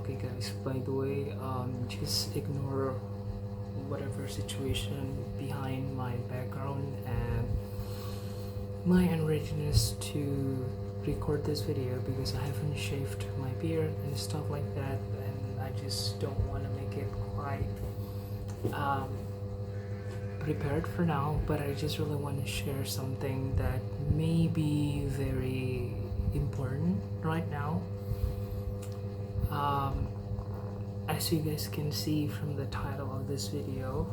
Okay guys, by the way, just ignore whatever situation behind my background and my unreadiness to record this video because I haven't shaved my beard and stuff like that, and I just don't want to make it quite prepared for now. But I just really want to share something that may be very important right now. As you guys can see from the title of this video,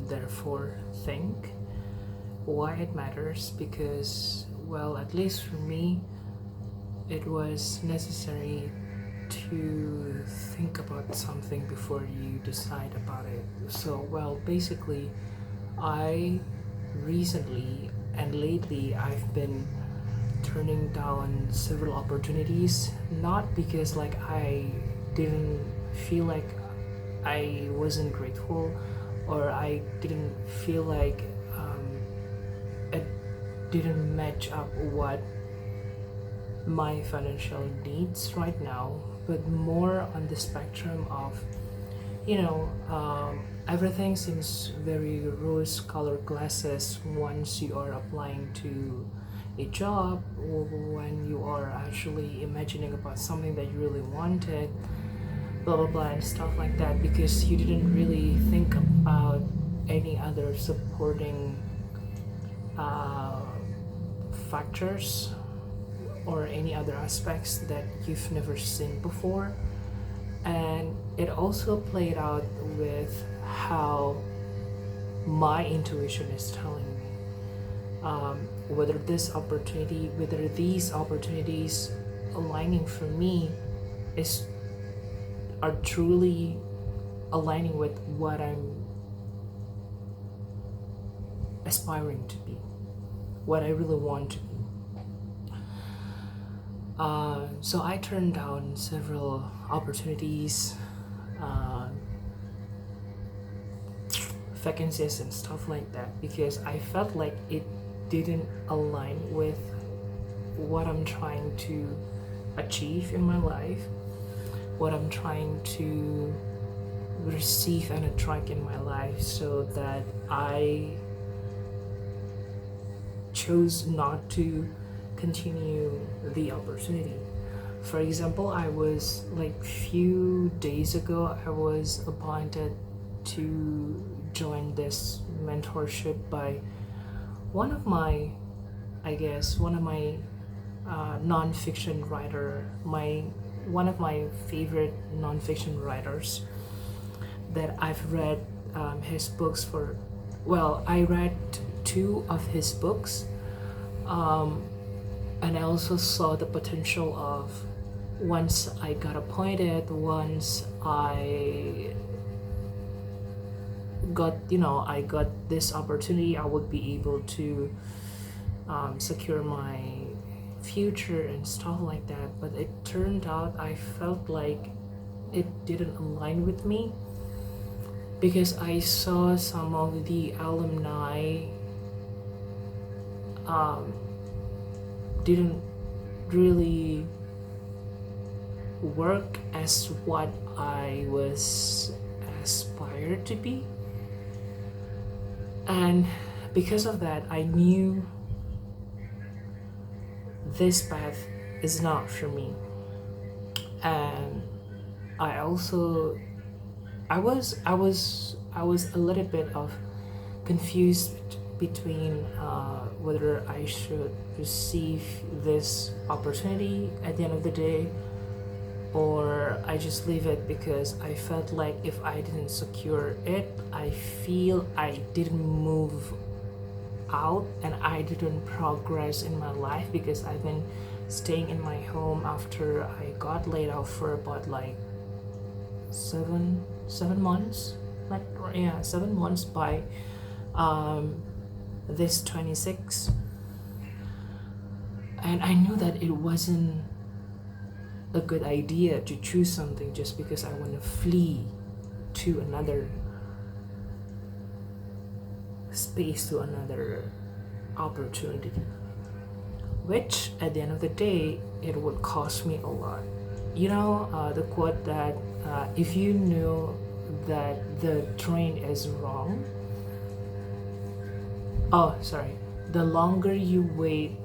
therefore think. Why it matters? Because, well, at least for me, it was necessary to think about something before you decide about it. So, well, basically, I recently and lately I've been turning down several opportunities, not because like I didn't feel like I wasn't grateful, or I didn't feel like it didn't match up what my financial needs right now, but more on the spectrum of, everything seems very rose colored glasses once you are applying to a job, or when you are actually imagining about something that you really wanted, blah blah blah and stuff like that, because you didn't really think about any other supporting factors or any other aspects that you've never seen before. And it also played out with how my intuition is telling me whether these opportunities aligning for me are truly aligning with what I'm aspiring to be, what I really want to be. So I turned down several opportunities, vacancies and stuff like that, because I felt like it didn't align with what I'm trying to achieve in my life, what I'm trying to receive and attract in my life, so that I chose not to continue the opportunity. For example, I was like few days ago, I was appointed to join this mentorship by one of my non-fiction writer, one of my favorite non-fiction writers that I've read his books for. Well, I read 2 of his books, and I also saw the potential of, once I got appointed, once I got this opportunity, I would be able to secure my future and stuff like that. But it turned out I felt like it didn't align with me, because I saw some of the alumni didn't really work as what I was aspired to be. And because of that, I knew this path is not for me. And I was a little bit of confused between whether I should receive this opportunity at the end of the day, or I just leave it, because I felt like if I didn't secure it, I feel I didn't move out and I didn't progress in my life, because I've been staying in my home after I got laid off for about like 7 months, 7 months by this 26. And I knew that it wasn't a good idea to choose something just because I want to flee to another space, to another opportunity, which at the end of the day, it would cost me a lot. the quote that if you knew that the train is wrong, oh sorry, the longer you wait,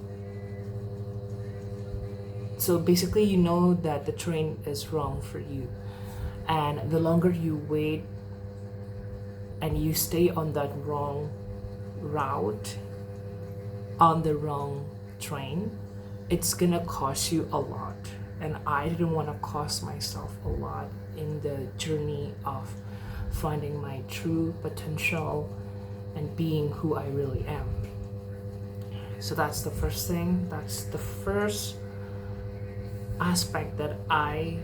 so basically you know that the train is wrong for you, and the longer you wait and you stay on that wrong route, on the wrong train, it's gonna cost you a lot. And I didn't want to cost myself a lot in the journey of finding my true potential and being who I really am. So that's the first thing. That's the first aspect that I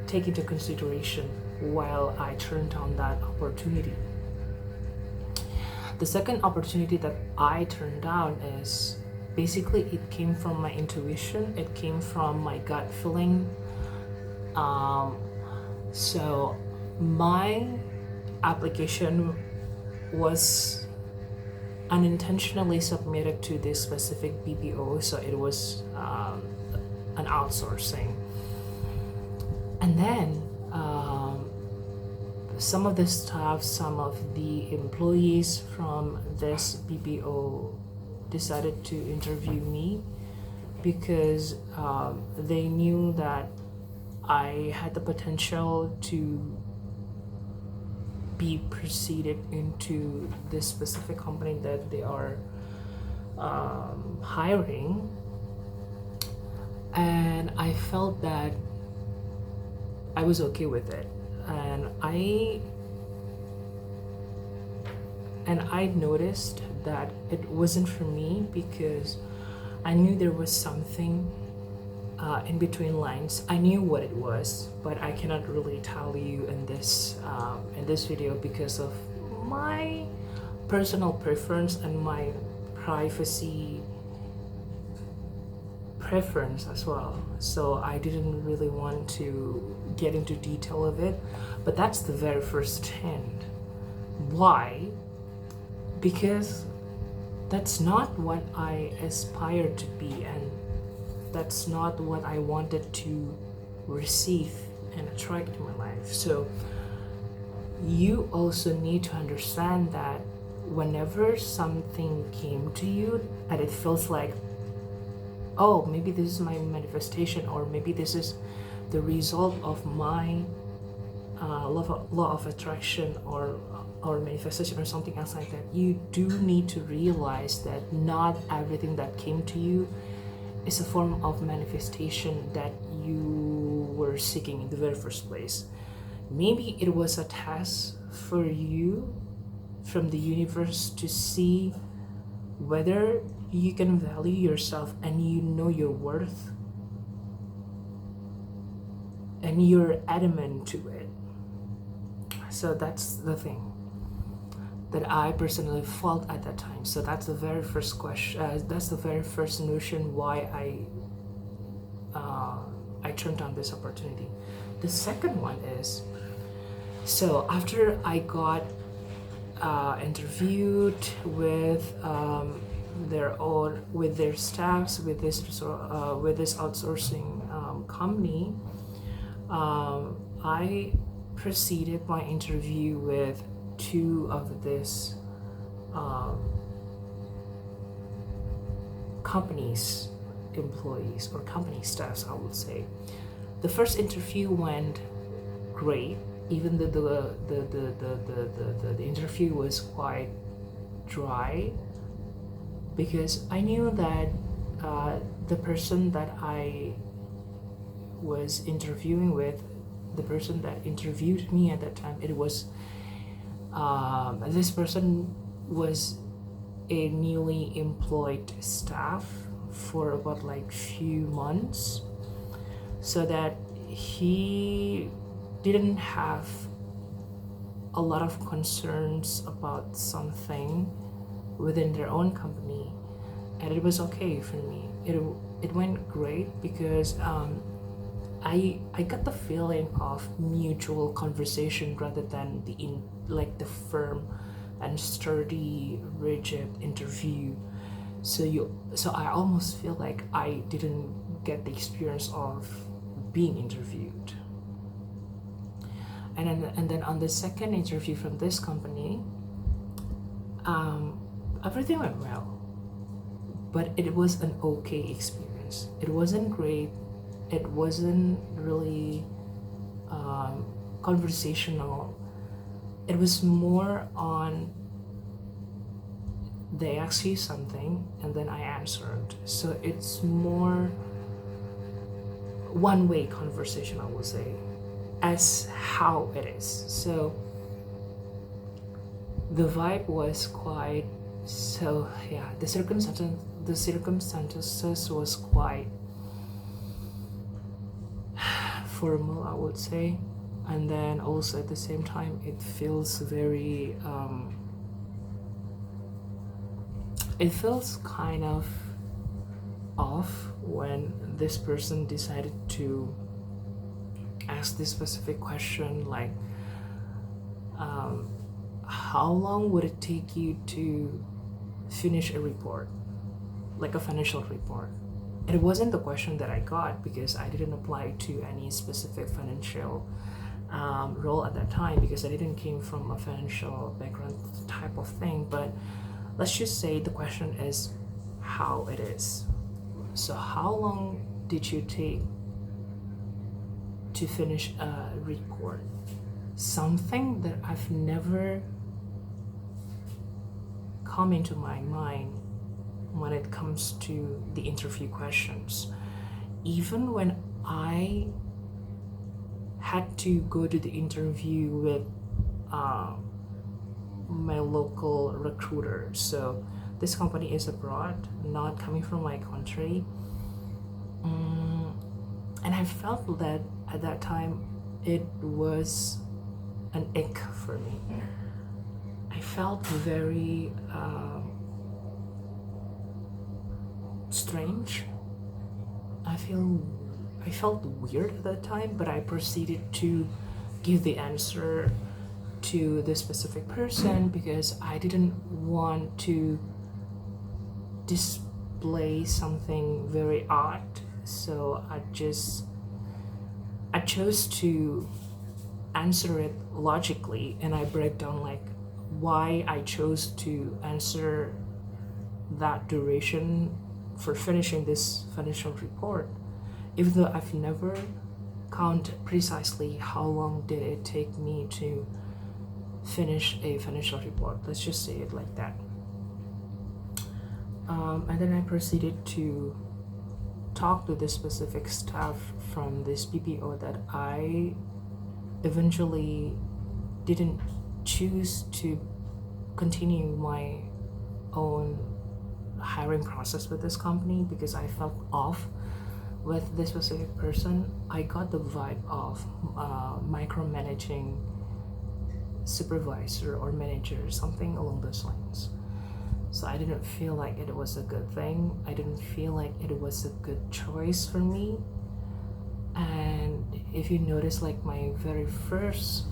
take into consideration while I turned down that opportunity. The second opportunity that I turned down is basically it came from my intuition, it came from my gut feeling. So my application was unintentionally submitted to this specific BPO, so it was an outsourcing. And then some of the staff, some of the employees from this BPO decided to interview me because they knew that I had the potential to be proceeded into this specific company that they are hiring. And I felt that I was okay with it, and I noticed that it wasn't for me because I knew there was something in between lines. I knew what it was, but I cannot really tell you in this video because of my personal preference and my privacy preference as well. So I didn't really want to get into detail of it, but that's the very first hint. Why? Because that's not what I aspired to be, and that's not what I wanted to receive and attract in my life. So you also need to understand that whenever something came to you and it feels like, oh, maybe this is my manifestation, or maybe this is the result of my law of attraction or manifestation or something else like that, you do need to realize that not everything that came to you is a form of manifestation that you were seeking in the very first place. Maybe it was a test for you from the universe to see whether you can value yourself and you know your worth and you're adamant to it. So that's the thing that I personally felt at that time. So that's the very first question. That's the very first notion why I turned down this opportunity. The second one is, so after I got interviewed with their staffs with this outsourcing company, I proceeded my interview with two of this company's employees or company staffs, I would say. The first interview went great, even though the interview was quite dry, because I knew that the person that I was interviewing with, the person that interviewed me at that time, it was this person was a newly employed staff for about like few months, so that he didn't have a lot of concerns about something within their own company, and it was okay for me. It went great because I got the feeling of mutual conversation rather than the firm and sturdy, rigid interview. So I almost feel like I didn't get the experience of being interviewed. And then on the second interview from this company, everything went well, but it was an okay experience. It wasn't great. It wasn't really conversational. It was more on, they asked you something and then I answered. So it's more one-way conversation, I would say, as how it is. So the vibe was quite, so yeah, the circumstances was quite formal, I would say. And then also at the same time it feels very it feels kind of off when this person decided to ask this specific question, like how long would it take you to finish a report, like a financial report. It wasn't the question that I got because I didn't apply to any specific financial role at that time, because I didn't came from a financial background type of thing. But let's just say the question is how it is. So how long did you take to finish a report? Something that I've never come into my mind when it comes to the interview questions. Even when I had to go to the interview with my local recruiter. So this company is abroad, not coming from my country. And I felt that at that time it was an ick for me. I felt very strange. I felt weird at that time, but I proceeded to give the answer to the specific person because I didn't want to display something very odd. So I chose to answer it logically, and I break down like why I chose to answer that duration for finishing this financial report, even though I've never counted precisely how long did it take me to finish a financial report. Let's just say it like that. And then I proceeded to talk to the specific staff from this PPO that I eventually didn't choose to continue my own hiring process with this company because I felt off with this specific person. I got the vibe of micromanaging supervisor or manager, something along those lines. So I didn't feel like it was a good thing. I didn't feel like it was a good choice for me. And if you notice, like my very first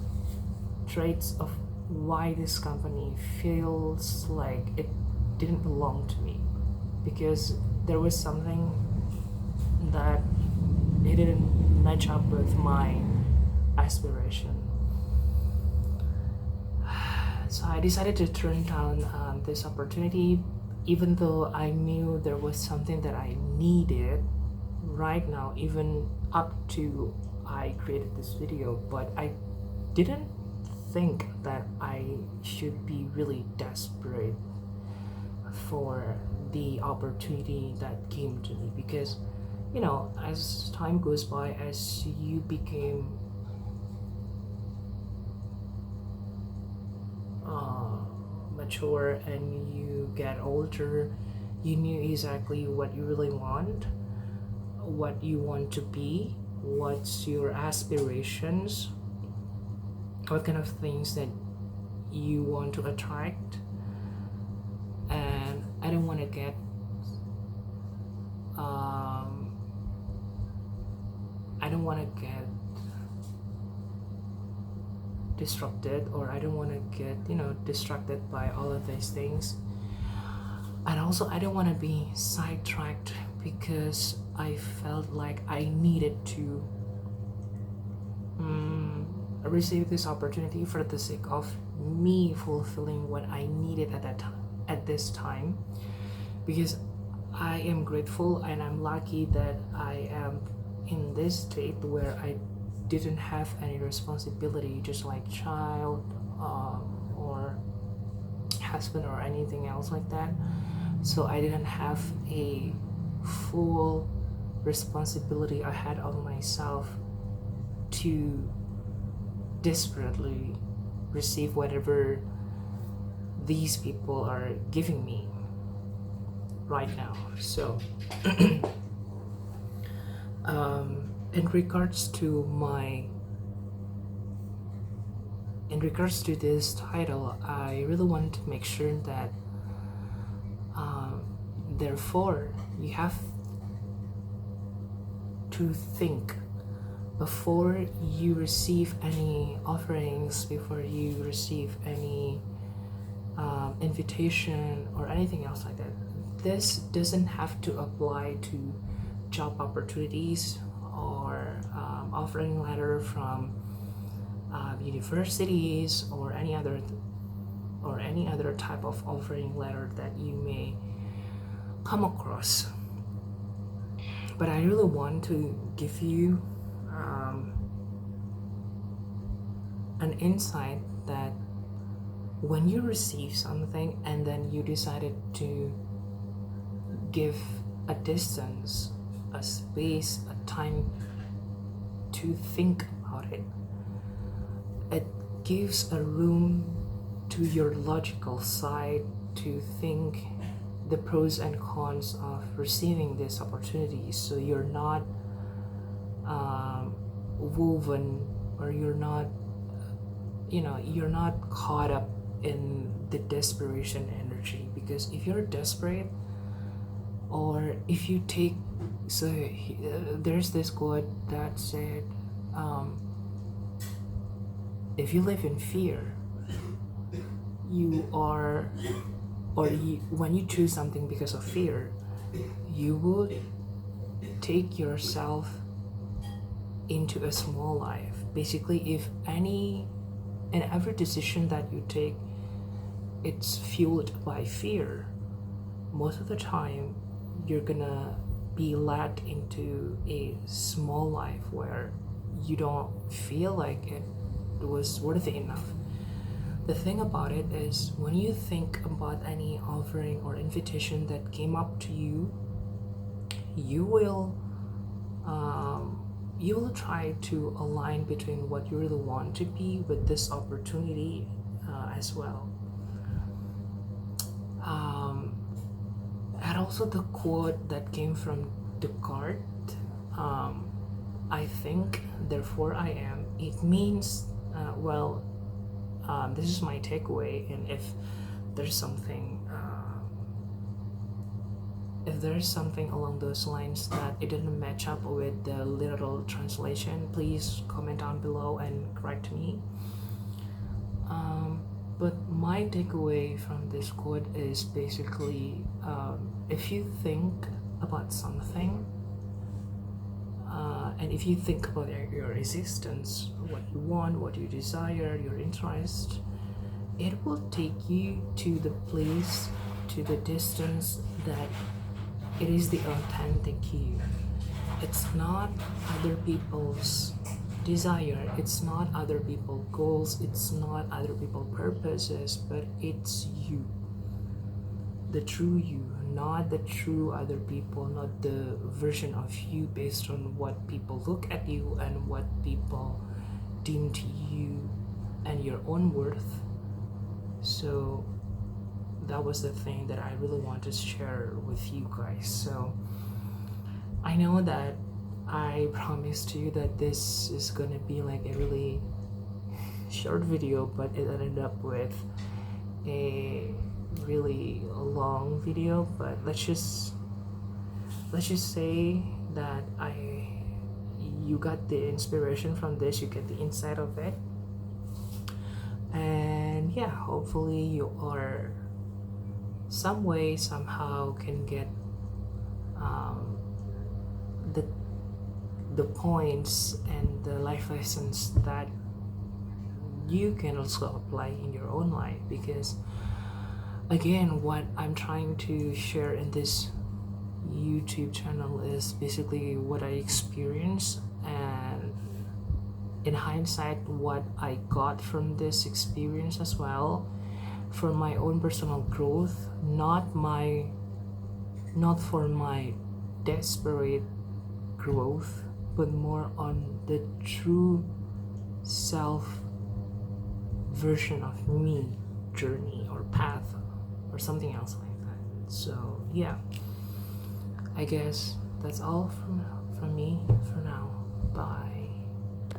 traits of why this company feels like it didn't belong to me, because there was something that it didn't match up with my aspiration. So I decided to turn down this opportunity, even though I knew there was something that I needed right now, even up to I created this video. But I didn't think that I should be really desperate for the opportunity that came to me, because you know, as time goes by, as you became mature and you get older, you knew exactly what you really want, what you want to be, what's your aspirations, what kind of things that you want to attract. And I don't want to get disrupted, or I don't want to get, you know, distracted by all of these things. And also I don't want to be sidetracked because I felt like I needed to received this opportunity for the sake of me fulfilling what I needed at this time, because I am grateful and I'm lucky that I am in this state where I didn't have any responsibility, just like child or husband or anything else like that. So I didn't have a full responsibility I had on myself to desperately receive whatever these people are giving me right now. So in regards to this title, I really want to make sure that therefore you have to think before you receive any offerings, before you receive any invitation or anything else like that. This doesn't have to apply to job opportunities or offering letter from universities or any other type of offering letter that you may come across. But I really want to give you an insight that when you receive something and then you decided to give a distance, a space, a time to think about it, it gives a room to your logical side to think the pros and cons of receiving this opportunity, so you're not woven, or you're not caught up in the desperation energy. Because if you're desperate, or if you take, there's this quote that said, if you live in fear, when you choose something because of fear, you would take yourself into a small life. Basically, if every decision that you take, it's fueled by fear, most of the time you're gonna be led into a small life where you don't feel like it was worthy enough. The thing about it is, when you think about any offering or invitation that came up to you, you will try to align between what you really want to be with this opportunity as well. And also the quote that came from Descartes, I think, therefore I am. It means, this is my takeaway, and if there's something along those lines that it didn't match up with the literal translation, please comment down below and correct me. But my takeaway from this quote is basically, if you think about something, and if you think about your existence, what you want, what you desire, your interest, it will take you to the place, to the distance that it is the authentic you. It's not other people's desire, it's not other people's goals, it's not other people's purposes, but it's you, the true you, not the true other people, not the version of you based on what people look at you and what people deem to you and your own worth. So that was the thing that I really want to share with you guys. So I know that I promised you that this is gonna be like a really short video, but it ended up with a really long video. But let's just say that you got the inspiration from this, you get the insight of it, and yeah, hopefully you are some way somehow can get the points and the life lessons that you can also apply in your own life. Because again, what I'm trying to share in this YouTube channel is basically what I experienced, and in hindsight what I got from this experience as well, for my own personal growth, not for my desperate growth, but more on the true self version of me journey or path or something else like that. So yeah, I guess that's all from me for now. Bye.